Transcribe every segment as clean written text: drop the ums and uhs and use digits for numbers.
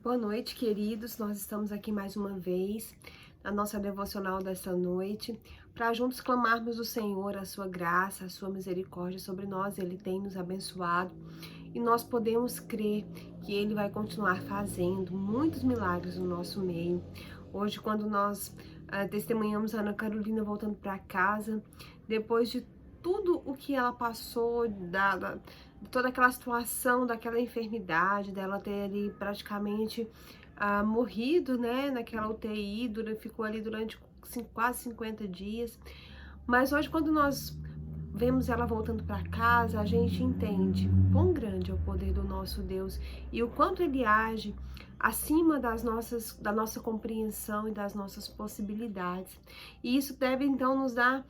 Boa noite, queridos. Nós estamos aqui mais uma vez na nossa devocional desta noite para juntos clamarmos o Senhor, a sua graça, a sua misericórdia sobre nós. Ele tem nos abençoado e nós podemos crer que Ele vai continuar fazendo muitos milagres no nosso meio. Hoje, quando nós testemunhamos a Ana Carolina voltando para casa, depois de tudo o que ela passou, toda aquela situação, daquela enfermidade, dela ter ali praticamente morrido, né, naquela UTI, ficou ali durante quase 50 dias. Mas hoje, quando nós vemos ela voltando para casa, a gente entende quão grande é o poder do nosso Deus e o quanto Ele age acima da nossa compreensão e das nossas possibilidades. E isso deve, então, nos dar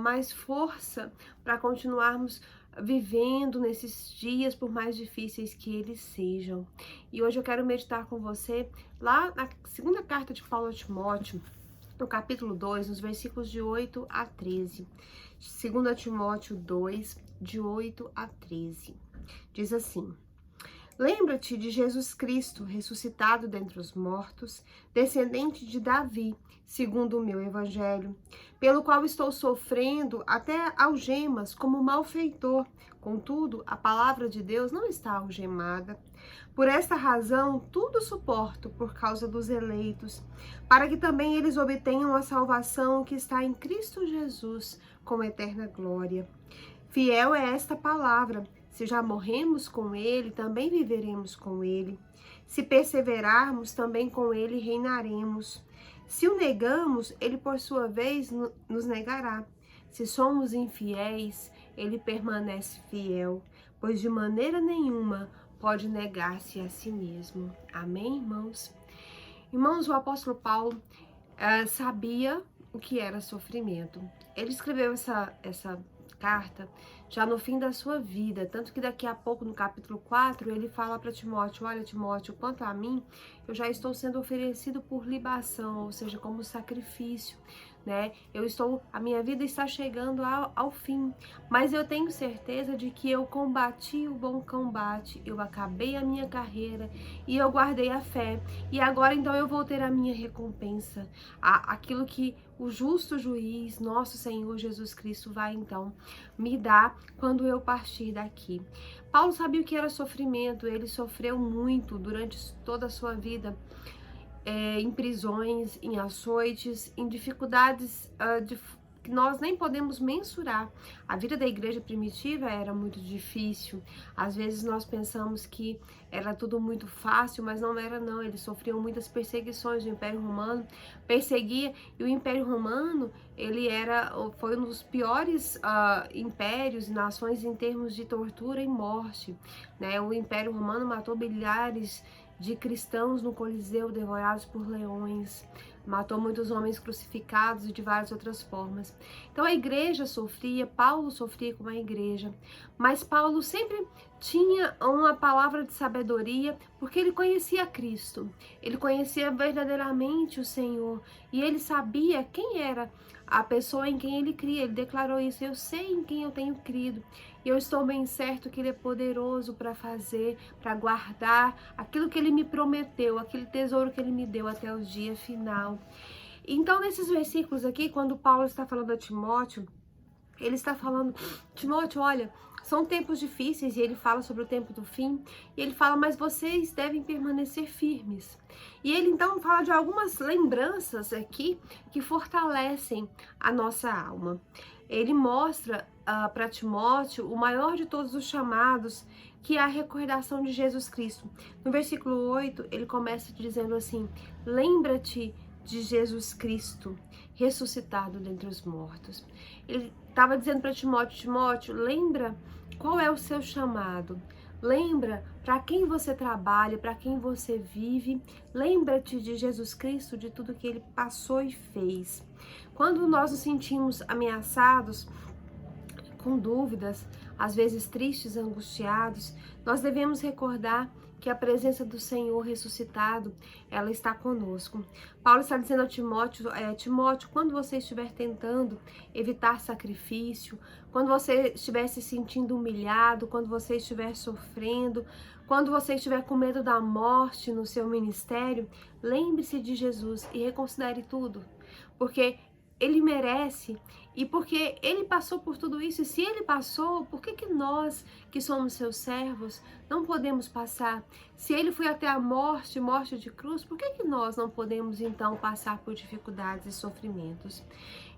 mais força para continuarmos vivendo nesses dias, por mais difíceis que eles sejam. E hoje eu quero meditar com você lá na segunda carta de Paulo a Timóteo, no capítulo 2, nos versículos de 8 a 13. 2 Timóteo 2, de 8 a 13. Diz assim: Lembra-te de Jesus Cristo, ressuscitado dentre os mortos, descendente de Davi, segundo o meu evangelho, pelo qual estou sofrendo até algemas como malfeitor. Contudo, a palavra de Deus não está algemada. Por esta razão, tudo suporto por causa dos eleitos, para que também eles obtenham a salvação que está em Cristo Jesus, com eterna glória. Fiel é esta palavra. Se já morremos com Ele, também viveremos com Ele. Se perseverarmos, também com Ele reinaremos. Se o negamos, Ele por sua vez nos negará. Se somos infiéis, Ele permanece fiel, pois de maneira nenhuma pode negar-se a si mesmo. Amém, irmãos? Irmãos, o apóstolo Paulo sabia o que era sofrimento. Ele escreveu essa carta já no fim da sua vida, tanto que daqui a pouco, no capítulo 4, ele fala para Timóteo: olha, Timóteo, quanto a mim, eu já estou sendo oferecido por libação, ou seja, como sacrifício, né? A minha vida está chegando ao fim, mas eu tenho certeza de que eu combati o bom combate, eu acabei a minha carreira e eu guardei a fé, e agora então eu vou ter a minha recompensa, aquilo que o justo juiz, nosso Senhor Jesus Cristo, vai então me dar quando eu partir daqui. Paulo sabia o que era sofrimento, ele sofreu muito durante toda a sua vida, em prisões, em açoites, em dificuldades que nós nem podemos mensurar. A vida da igreja primitiva era muito difícil. Às vezes nós pensamos que era tudo muito fácil, mas não era não. Eles sofriam muitas perseguições. O Império Romano perseguia, e o Império Romano foi um dos piores impérios e nações em termos de tortura e morte, né? O Império Romano matou milhares de cristãos no Coliseu, devorados por leões, matou muitos homens crucificados e de várias outras formas. Então a igreja sofria, Paulo sofria com a igreja, mas Paulo sempre tinha uma palavra de sabedoria, porque ele conhecia Cristo, ele conhecia verdadeiramente o Senhor, e ele sabia quem era a pessoa em quem ele cria. Ele declarou isso: eu sei em quem eu tenho crido, e eu estou bem certo que Ele é poderoso para fazer, para guardar aquilo que Ele me prometeu, aquele tesouro que Ele me deu até o dia final. Então, nesses versículos aqui, quando Paulo está falando a Timóteo, ele está falando: Timóteo, olha, são tempos difíceis, e ele fala sobre o tempo do fim, e ele fala: mas vocês devem permanecer firmes. E ele então fala de algumas lembranças aqui que fortalecem a nossa alma. Ele mostra para Timóteo o maior de todos os chamados, que é a recordação de Jesus Cristo. No versículo 8, ele começa dizendo assim: lembra-te de Jesus Cristo, ressuscitado dentre os mortos. Ele estava dizendo para Timóteo: Timóteo, lembra qual é o seu chamado. Lembra para quem você trabalha, para quem você vive. Lembra-te de Jesus Cristo, de tudo que Ele passou e fez. Quando nós nos sentimos ameaçados, com dúvidas, às vezes tristes, angustiados, nós devemos recordar que a presença do Senhor ressuscitado, ela está conosco. Paulo está dizendo a Timóteo: Timóteo, quando você estiver tentando evitar sacrifício, quando você estiver se sentindo humilhado, quando você estiver sofrendo, Quando você estiver com medo da morte no seu ministério, lembre-se de Jesus e reconsidere tudo, porque ele merece e porque ele passou por tudo isso. E se ele passou, por que nós, que somos seus servos, não podemos passar? Se ele foi até a morte, morte de cruz, por que nós não podemos então passar por dificuldades e sofrimentos?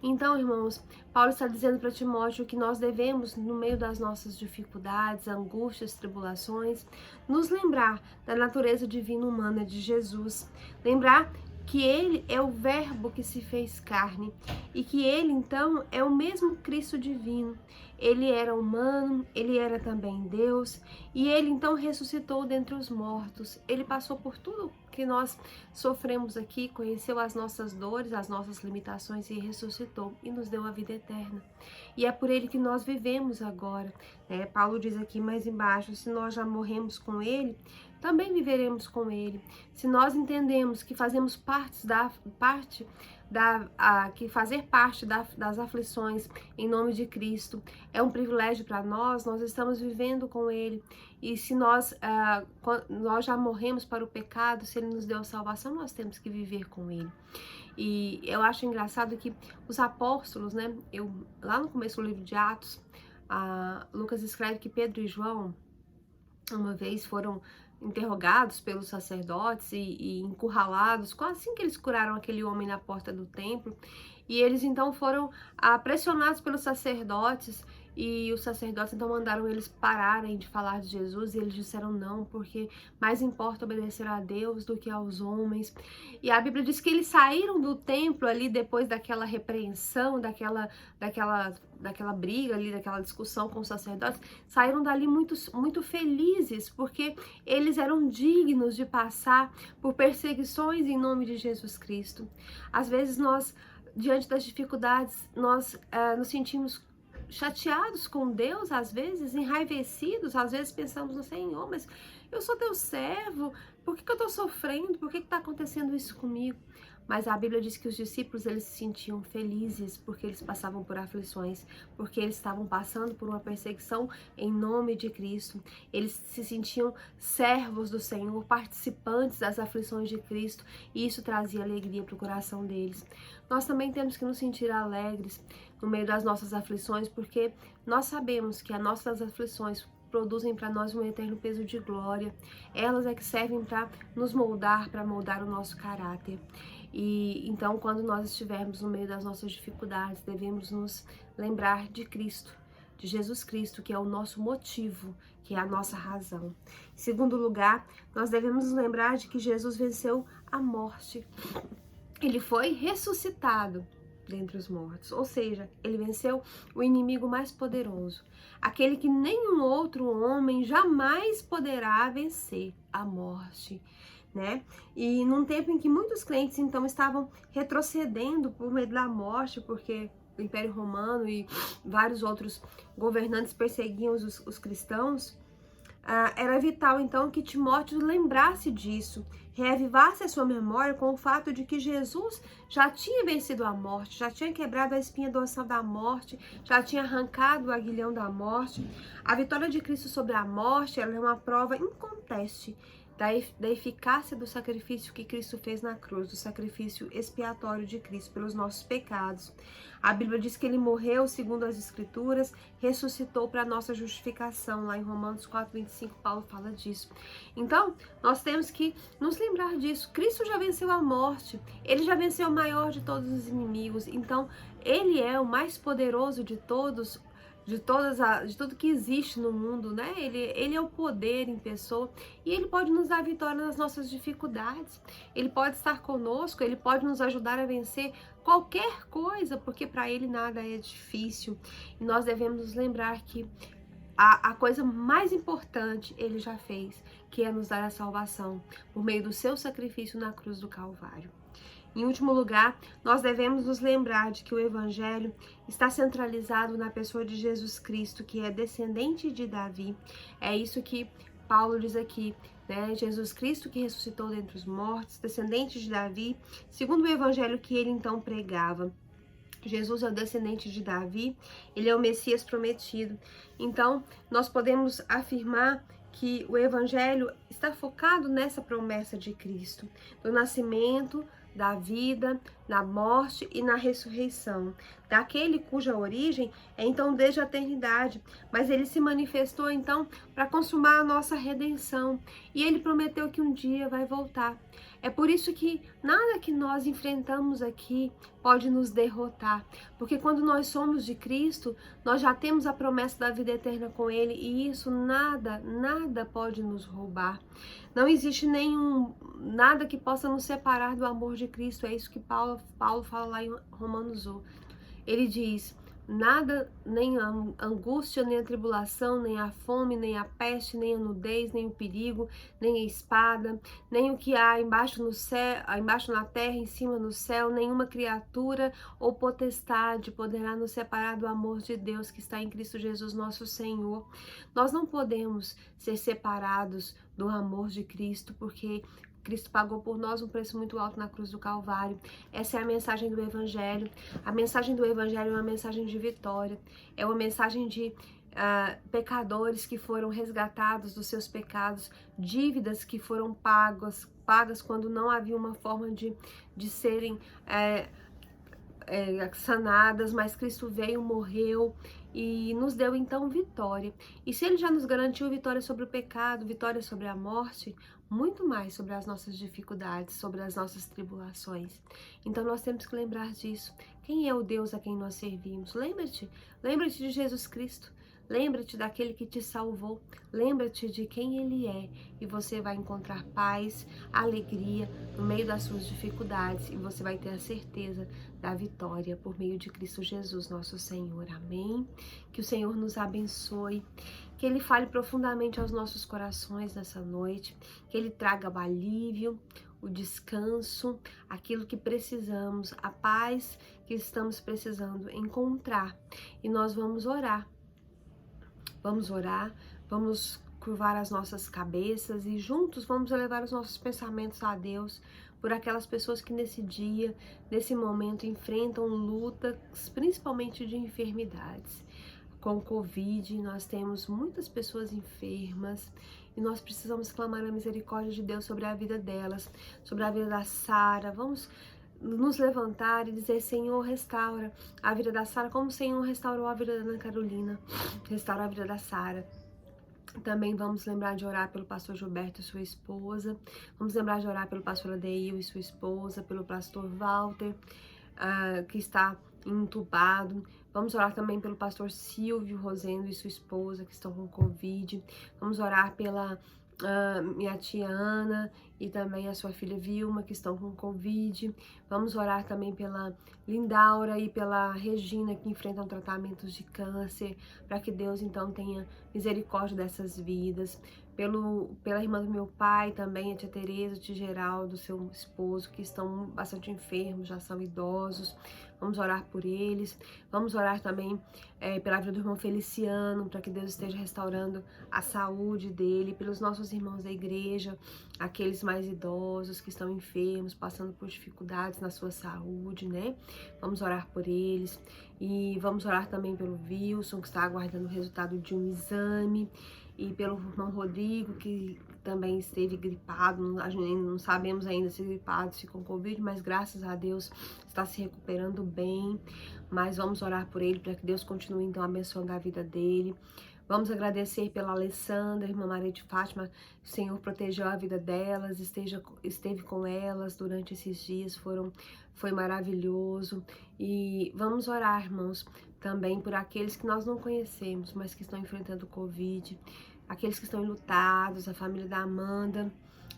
Então, irmãos, Paulo está dizendo para Timóteo que nós devemos, no meio das nossas dificuldades, angústias, tribulações, nos lembrar da natureza divina humana de Jesus. Lembrar que ele é o verbo que se fez carne e que ele então é o mesmo Cristo divino. Ele era humano, ele era também Deus e ele então ressuscitou dentre os mortos. Ele passou por tudo que nós sofremos aqui, conheceu as nossas dores, as nossas limitações e ressuscitou e nos deu a vida eterna. E é por ele que nós vivemos agora. Paulo diz aqui mais embaixo, se nós já morremos com ele, também viveremos com ele. Se nós entendemos que fazemos que fazer parte das aflições em nome de Cristo é um privilégio para nós estamos vivendo com ele. E se nós já morremos para o pecado, se ele nos deu a salvação, nós temos que viver com ele. E eu acho engraçado que os apóstolos, lá no começo do livro de Atos, Lucas escreve que Pedro e João, uma vez foram interrogados pelos sacerdotes e encurralados, quase assim que eles curaram aquele homem na porta do templo, e eles então foram pressionados pelos sacerdotes, e os sacerdotes então mandaram eles pararem de falar de Jesus, e eles disseram não, porque mais importa obedecer a Deus do que aos homens. E a Bíblia diz que eles saíram do templo ali depois daquela repreensão, daquela briga ali, daquela discussão com os sacerdotes, saíram dali muito felizes, porque eles eram dignos de passar por perseguições em nome de Jesus Cristo. Às vezes nós, diante das dificuldades, nós nos sentimos chateados com Deus, às vezes enraivecidos, às vezes pensamos no Senhor, mas eu sou teu servo, por que eu estou sofrendo, por que está acontecendo isso comigo? Mas a Bíblia diz que os discípulos, eles se sentiam felizes porque eles passavam por aflições, porque eles estavam passando por uma perseguição em nome de Cristo. Eles se sentiam servos do Senhor, participantes das aflições de Cristo, e isso trazia alegria para o coração deles. Nós também temos que nos sentir alegres no meio das nossas aflições, porque nós sabemos que as nossas aflições produzem para nós um eterno peso de glória. Elas é que servem para nos moldar, para moldar o nosso caráter. E então, quando nós estivermos no meio das nossas dificuldades, devemos nos lembrar de Cristo, de Jesus Cristo, que é o nosso motivo, que é a nossa razão. Em segundo lugar, nós devemos nos lembrar de que Jesus venceu a morte. Ele foi ressuscitado dentre os mortos, ou seja, ele venceu o inimigo mais poderoso, aquele que nenhum outro homem jamais poderá vencer, a morte. E num tempo em que muitos crentes então estavam retrocedendo por medo da morte, porque o Império Romano e vários outros governantes perseguiam os cristãos, era vital então que Timóteo lembrasse disso, reavivasse a sua memória com o fato de que Jesus já tinha vencido a morte, já tinha quebrado a espinha dorsal da morte, já tinha arrancado o aguilhão da morte. A vitória de Cristo sobre a morte, ela é uma prova inconteste da eficácia do sacrifício que Cristo fez na cruz, do sacrifício expiatório de Cristo pelos nossos pecados. A Bíblia diz que ele morreu segundo as Escrituras, ressuscitou para a nossa justificação. Lá em Romanos 4:25, Paulo fala disso. Então, nós temos que nos lembrar disso. Cristo já venceu a morte, ele já venceu o maior de todos os inimigos. Então, ele é o mais poderoso de todos, de tudo que existe no mundo, Ele é o poder em pessoa e ele pode nos dar vitória nas nossas dificuldades. Ele pode estar conosco, ele pode nos ajudar a vencer qualquer coisa, porque para ele nada é difícil. E nós devemos nos lembrar que a coisa mais importante ele já fez, que é nos dar a salvação por meio do seu sacrifício na cruz do Calvário. Em último lugar, nós devemos nos lembrar de que o Evangelho está centralizado na pessoa de Jesus Cristo, que é descendente de Davi. É isso que Paulo diz aqui, Jesus Cristo que ressuscitou dentre os mortos, descendente de Davi, segundo o Evangelho que ele então pregava. Jesus é o descendente de Davi, ele é o Messias prometido. Então, nós podemos afirmar que o Evangelho está focado nessa promessa de Cristo, do nascimento, da vida, na morte e na ressurreição, daquele cuja origem é então desde a eternidade, mas ele se manifestou então para consumar a nossa redenção, e ele prometeu que um dia vai voltar. É por isso que nada que nós enfrentamos aqui pode nos derrotar, porque quando nós somos de Cristo, nós já temos a promessa da vida eterna com Ele, e isso nada pode nos roubar. Não existe nada que possa nos separar do amor de Cristo. É isso que Paulo fala lá em Romanos 1. Ele diz: nada, nem a angústia, nem a tribulação, nem a fome, nem a peste, nem a nudez, nem o perigo, nem a espada, nem o que há embaixo no céu, embaixo na terra, em cima no céu, nenhuma criatura ou potestade poderá nos separar do amor de Deus que está em Cristo Jesus, nosso Senhor. Nós não podemos ser separados do amor de Cristo, porque Cristo pagou por nós um preço muito alto na cruz do Calvário. Essa é a mensagem do Evangelho. A mensagem do Evangelho é uma mensagem de vitória. É uma mensagem de pecadores que foram resgatados dos seus pecados, dívidas que foram pagas quando não havia uma forma de serem sanadas, mas Cristo veio, morreu e nos deu então vitória. E se Ele já nos garantiu vitória sobre o pecado, vitória sobre a morte, muito mais sobre as nossas dificuldades, sobre as nossas tribulações. Então nós temos que lembrar disso. Quem é o Deus a quem nós servimos? Lembre-te de Jesus Cristo. Lembra-te daquele que te salvou, lembra-te de quem Ele é, e você vai encontrar paz, alegria no meio das suas dificuldades, e você vai ter a certeza da vitória por meio de Cristo Jesus, nosso Senhor. Amém? Que o Senhor nos abençoe, que Ele fale profundamente aos nossos corações nessa noite, que Ele traga o alívio, o descanso, aquilo que precisamos, a paz que estamos precisando encontrar. E nós vamos orar. Vamos orar, vamos curvar as nossas cabeças e juntos vamos elevar os nossos pensamentos a Deus por aquelas pessoas que nesse dia, nesse momento, enfrentam lutas, principalmente de enfermidades. Com o Covid, nós temos muitas pessoas enfermas e nós precisamos clamar a misericórdia de Deus sobre a vida delas, sobre a vida da Sara. Vamos nos levantar e dizer: Senhor, restaura a vida da Sara, como o Senhor restaurou a vida da Ana Carolina, restaura a vida da Sara. Também vamos lembrar de orar pelo pastor Gilberto e sua esposa, vamos lembrar de orar pelo pastor Adeil e sua esposa, pelo pastor Walter, que está entubado. Vamos orar também pelo pastor Silvio Rosendo e sua esposa, que estão com Covid. Vamos orar pela minha tia Ana e também a sua filha Vilma, que estão com Covid. Vamos orar também pela Lindaura e pela Regina, que enfrentam tratamentos de câncer, para que Deus então tenha misericórdia dessas vidas. Pela irmã do meu pai também, a tia Tereza, o tio Geraldo, seu esposo, que estão bastante enfermos, já são idosos. Vamos orar por eles. Vamos orar também pela vida do irmão Feliciano, para que Deus esteja restaurando a saúde dele, pelos nossos irmãos da igreja, aqueles mais idosos que estão enfermos, passando por dificuldades na sua saúde, né? Vamos orar por eles. E vamos orar também pelo Wilson, que está aguardando o resultado de um exame, e pelo irmão Rodrigo, que também esteve gripado, não sabemos ainda se gripado, se com Covid, mas graças a Deus está se recuperando bem. Mas vamos orar por ele, para que Deus continue então abençoando a vida dele. Vamos agradecer pela Alessandra, irmã Maria de Fátima. O Senhor protegeu a vida delas, esteve com elas durante esses dias, foi maravilhoso. E vamos orar, irmãos, também por aqueles que nós não conhecemos, mas que estão enfrentando o Covid, aqueles que estão enlutados, a família da Amanda,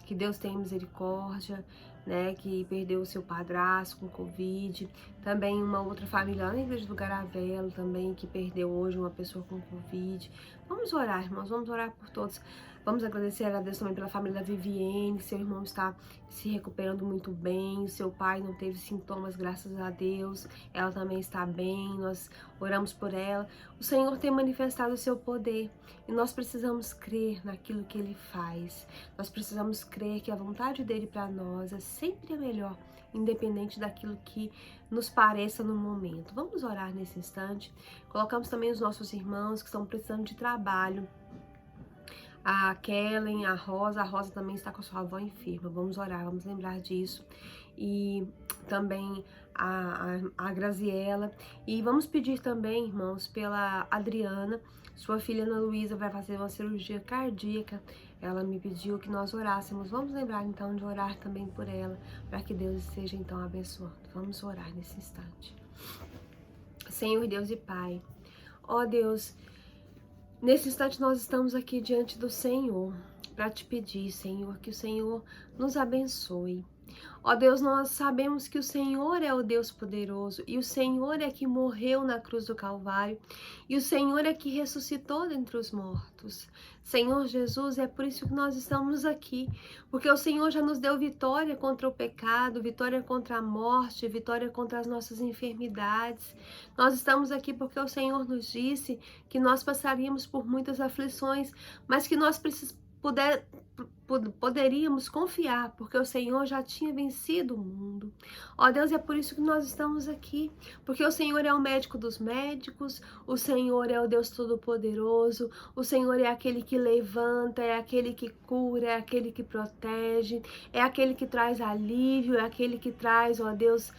que Deus tenha misericórdia, né, que perdeu o seu padrasto com Covid. Também uma outra família lá na igreja do Garavelo também, que perdeu hoje uma pessoa com Covid. Vamos orar, irmãos, vamos orar por todos. Vamos agradecer a Deus também pela família da Viviane, seu irmão está se recuperando muito bem, o seu pai não teve sintomas, graças a Deus, ela também está bem, nós oramos por ela. O Senhor tem manifestado o seu poder e nós precisamos crer naquilo que Ele faz. Nós precisamos crer que a vontade dEle para nós é sempre a melhor, independente daquilo que nos pareça no momento. Vamos orar nesse instante. Colocamos também os nossos irmãos que estão precisando de trabalho. a Kellen, a Rosa também está com a sua avó enferma. Vamos orar, vamos lembrar disso. E também a Graziela. E vamos pedir também, irmãos, pela Adriana. Sua filha Ana Luísa vai fazer uma cirurgia cardíaca. Ela me pediu que nós orássemos. Vamos lembrar então de orar também por ela, para que Deus esteja então abençoando. Vamos orar nesse instante. Senhor Deus e Pai, ó Deus, nesse instante nós estamos aqui diante do Senhor para te pedir, Senhor, que o Senhor nos abençoe. Ó Deus, nós sabemos que o Senhor é o Deus poderoso e o Senhor é que morreu na cruz do Calvário e o Senhor é que ressuscitou dentre os mortos. Senhor Jesus, é por isso que nós estamos aqui, porque o Senhor já nos deu vitória contra o pecado, vitória contra a morte, vitória contra as nossas enfermidades. Nós estamos aqui porque o Senhor nos disse que nós passaríamos por muitas aflições, mas que nós poderíamos confiar, porque o Senhor já tinha vencido o mundo. Ó Deus, é por isso que nós estamos aqui, porque o Senhor é o médico dos médicos, o Senhor é o Deus Todo-Poderoso, o Senhor é aquele que levanta, é aquele que cura, é aquele que protege, é aquele que traz alívio, é aquele que traz, ó Deus,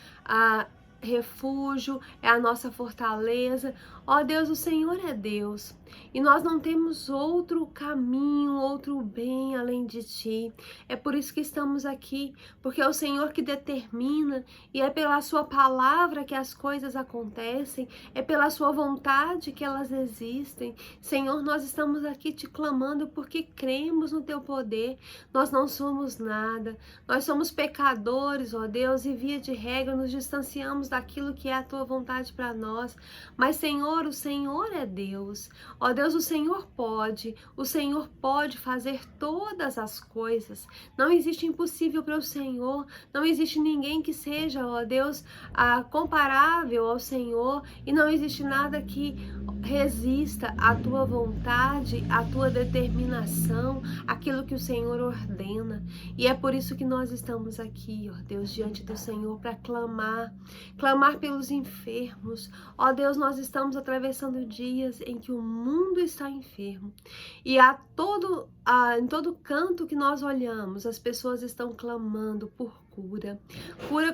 refúgio, é a nossa fortaleza. Ó Deus, o Senhor é Deus e nós não temos outro caminho, outro bem além de Ti. É por isso que estamos aqui, porque é o Senhor que determina e é pela Sua palavra que as coisas acontecem, é pela Sua vontade que elas existem. Senhor, nós estamos aqui te clamando porque cremos no Teu poder. Nós não somos nada, nós somos pecadores, ó Deus, e via de regra nos distanciamos daquilo que é a Tua vontade para nós. Mas Senhor, o Senhor é Deus. Ó Deus, o Senhor pode fazer todas as coisas. Não existe impossível para o Senhor, não existe ninguém que seja, ó Deus, comparável ao Senhor, e não existe nada que resista à tua vontade, à tua determinação, aquilo que o Senhor ordena. E é por isso que nós estamos aqui, ó Deus, diante do Senhor para clamar pelos enfermos. Ó Deus, nós estamos atravessando dias em que o mundo está enfermo e em todo canto que nós olhamos, as pessoas estão clamando por cura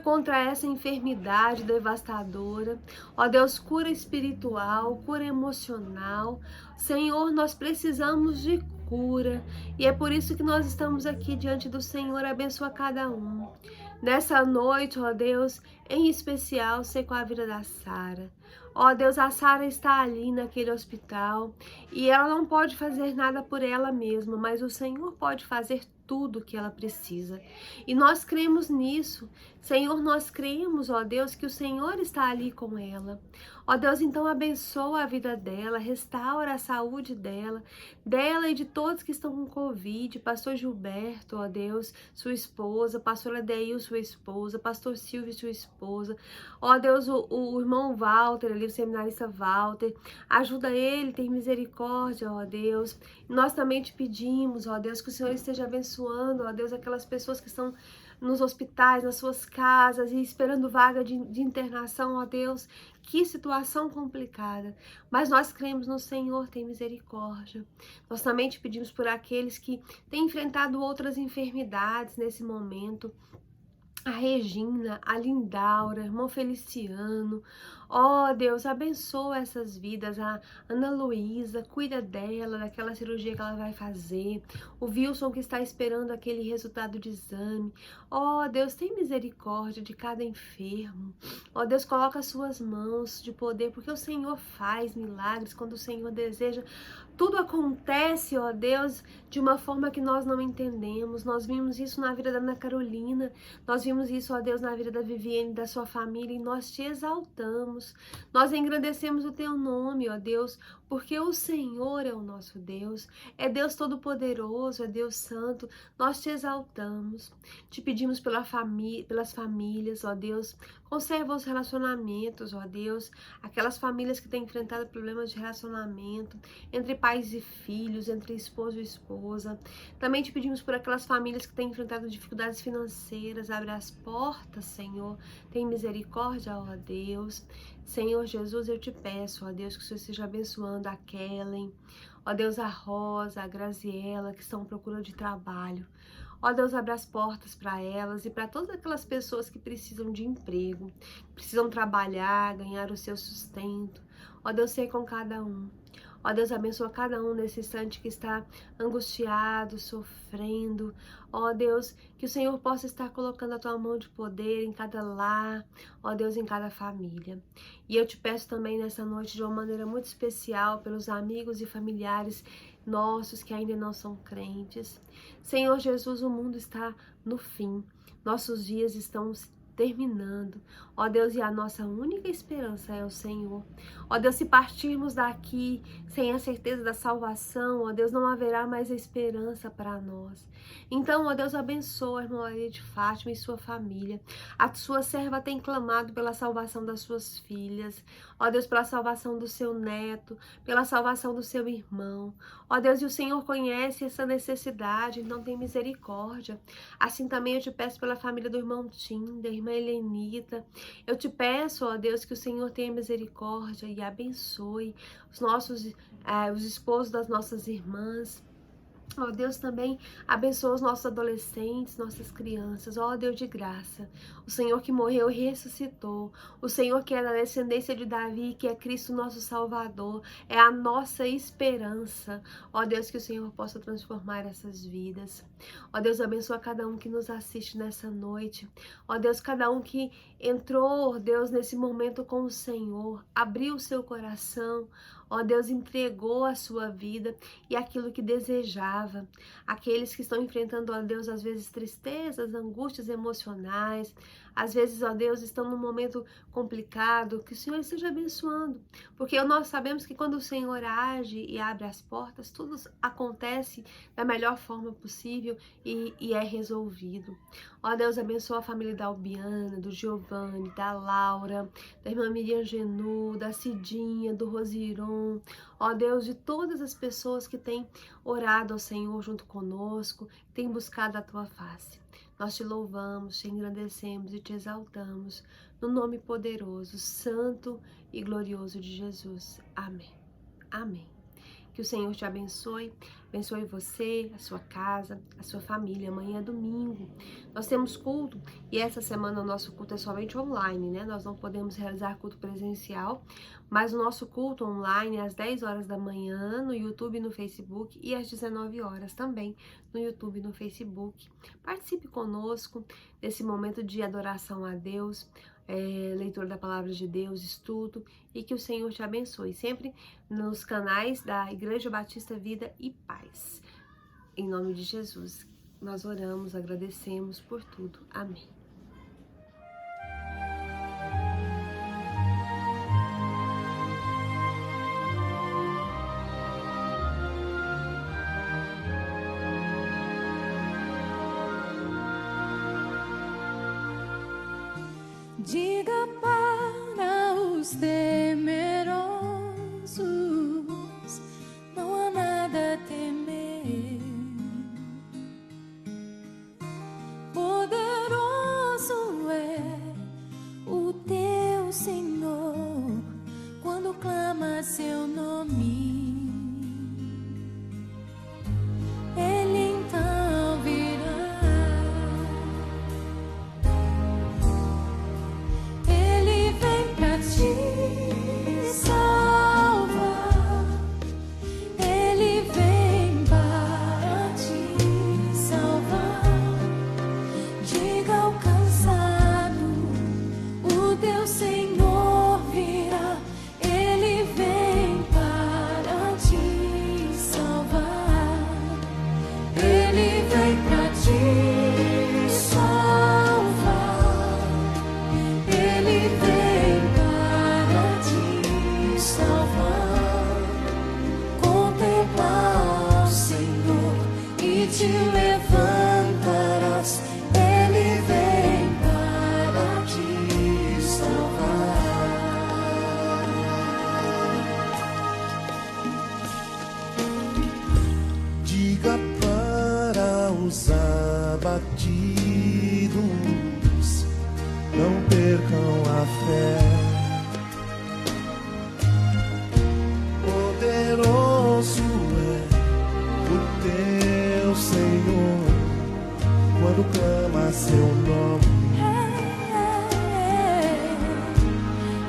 contra essa enfermidade devastadora. Ó Deus, cura espiritual, cura emocional. Senhor, nós precisamos de cura e é por isso que nós estamos aqui diante do Senhor. Abençoa cada um. Nessa noite, ó Deus, em especial, sei com a vida da Sara. Ó Deus, a Sara está ali naquele hospital e ela não pode fazer nada por ela mesma, mas o Senhor pode fazer tudo o que ela precisa. E nós cremos nisso. Senhor, nós cremos, ó Deus, que o Senhor está ali com ela. Ó Deus, então abençoa a vida dela, restaura a saúde dela e de todos que estão com Covid, pastor Gilberto, ó Deus, sua esposa, pastor Adeil, sua esposa, pastor Silvio, sua esposa, ó Deus, o irmão Walter, ali, o seminarista Walter, ajuda ele, tem misericórdia, ó Deus. Nós também te pedimos, ó Deus, que o Senhor esteja abençoando, ó Deus, aquelas pessoas que estão nos hospitais, nas suas casas e esperando vaga de internação, ó Deus. Que situação complicada, mas nós cremos no Senhor, tem misericórdia. Nós também te pedimos por aqueles que têm enfrentado outras enfermidades nesse momento. A Regina, a Lindaura, irmão Feliciano, ó Deus, abençoa essas vidas, a Ana Luísa, cuida dela, daquela cirurgia que ela vai fazer, o Wilson que está esperando aquele resultado de exame, ó Deus, tem misericórdia de cada enfermo, ó Deus, coloca as suas mãos de poder, porque o Senhor faz milagres quando o Senhor deseja. Tudo acontece, ó Deus, de uma forma que nós não entendemos. Nós vimos isso na vida da Ana Carolina, nós vimos isso, ó Deus, na vida da Viviane, da sua família, e nós te exaltamos. Nós engrandecemos o teu nome, ó Deus, porque o Senhor é o nosso Deus, é Deus Todo-Poderoso, é Deus Santo. Nós te exaltamos, te pedimos pelas famílias, ó Deus, conserva os relacionamentos, ó Deus, aquelas famílias que têm enfrentado problemas de relacionamento, entre pais e filhos, entre esposo e esposa. Também te pedimos por aquelas famílias que têm enfrentado dificuldades financeiras, abre as portas, Senhor, tem misericórdia, ó Deus. Senhor Jesus, eu te peço, ó Deus, que o Senhor esteja abençoando a Kellen. Ó Deus, a Rosa, a Graziela, que estão à procura de trabalho. Ó Deus, abre as portas para elas e para todas aquelas pessoas que precisam de emprego, precisam trabalhar, ganhar o seu sustento. Ó Deus, seja com cada um. Ó Deus, abençoa cada um nesse instante que está angustiado, sofrendo. Ó Deus, que o Senhor possa estar colocando a tua mão de poder em cada lar, ó Deus, em cada família. E eu te peço também nessa noite, de uma maneira muito especial, pelos amigos e familiares nossos que ainda não são crentes. Senhor Jesus, o mundo está no fim, nossos dias estão terminando, ó Deus, e a nossa única esperança é o Senhor. Ó Deus, se partirmos daqui sem a certeza da salvação, ó Deus, não haverá mais esperança para nós. Então, ó Deus, abençoa a irmã Maria de Fátima e sua família. A sua serva tem clamado pela salvação das suas filhas, ó Deus, pela salvação do seu neto, pela salvação do seu irmão. Ó Deus, e o Senhor conhece essa necessidade, então tem misericórdia. Assim também eu te peço pela família do irmão Tim, da irmã Helenita. Eu te peço, ó Deus, que o Senhor tenha misericórdia e abençoe os esposos das nossas irmãs. Ó Deus, também abençoa os nossos adolescentes, nossas crianças. Ó Deus de graça, o Senhor que morreu e ressuscitou, o Senhor que é da descendência de Davi, que é Cristo nosso Salvador, é a nossa esperança. Ó Deus, que o Senhor possa transformar essas vidas. Ó Deus, abençoa cada um que nos assiste nessa noite. Ó Deus, cada um que entrou, Deus, nesse momento com o Senhor, abriu o seu coração. Ó Deus, entregou a sua vida e aquilo que desejava. Aqueles que estão enfrentando, ó Deus, às vezes tristezas, angústias emocionais, às vezes, ó Deus, estão num momento complicado, que o Senhor esteja abençoando. Porque nós sabemos que quando o Senhor age e abre as portas, tudo acontece da melhor forma possível e é resolvido. Ó Deus, abençoa a família da Albiana, do Giovanni, da Laura, da irmã Miriam Genu, da Cidinha, do Rosiron. Ó Deus, de todas as pessoas que têm orado ao Senhor junto conosco, têm buscado a tua face. Nós te louvamos, te engrandecemos e te exaltamos, no nome poderoso, santo e glorioso de Jesus. Amém. Amém. Que o Senhor te abençoe você, a sua casa, a sua família. Amanhã é domingo. Nós temos culto e essa semana o nosso culto é somente online, né? Nós não podemos realizar culto presencial, mas o nosso culto online é às 10 horas da manhã no YouTube e no Facebook e às 19 horas também no YouTube e no Facebook. Participe conosco desse momento de adoração a Deus, leitura da palavra de Deus, estudo, e que o Senhor te abençoe sempre nos canais da Igreja Batista Vida e Paz. Em nome de Jesus, nós oramos, agradecemos por tudo. Amém. Diga para os temerosos, não há nada a temer. Poderoso é o teu Senhor, quando clama seu nome. Ele então virá. Te levantarás, Ele vem para te salvar. Diga para os abatidos, não percam a fé. Poderoso quando clama seu nome.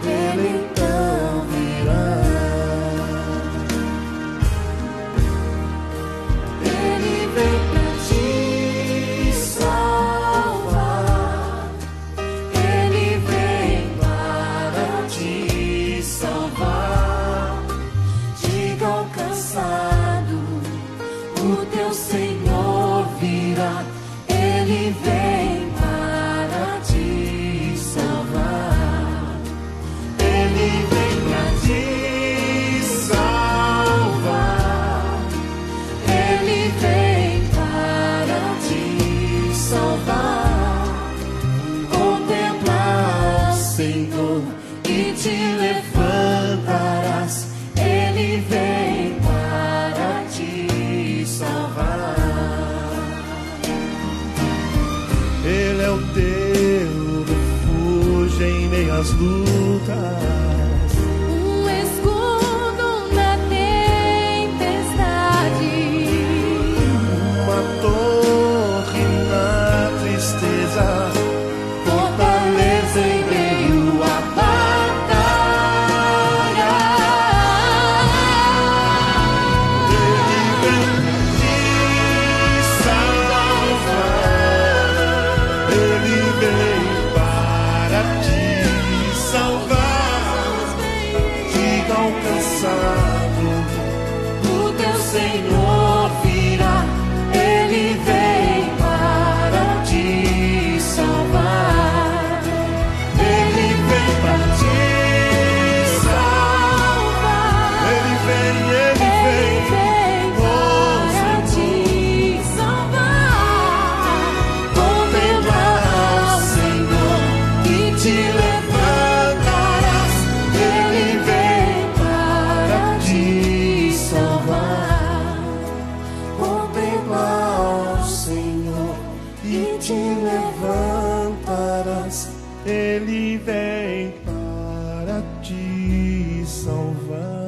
Ele então virá. Ele vem pra te salvar. Ele vem para te salvar. Diga ao cansado, o teu Senhor virá. Ele vem para te salvar. Ele vem pra te salvar. Ele vem para te salvar. Contempla o Senhor e te levantarás. Ele vem para te salvar. Ele é o teu refúgio em meio às lutas. Um escudo na tempestade. Uma torre na tristeza. Fortaleza em meio à batalha. Ele vem te salvar. Ele vem para te salvar. Diga ao cansado, O teu Senhor virá. Ele vem para te salvar. ele vem para te salvar. Salvar. Ele vem, Ele vem para te salvar. Contempla o Senhor e te levantarás. Ele vem para te salvar. Contempla o Senhor e te levantarás. Ele vem para te salvar.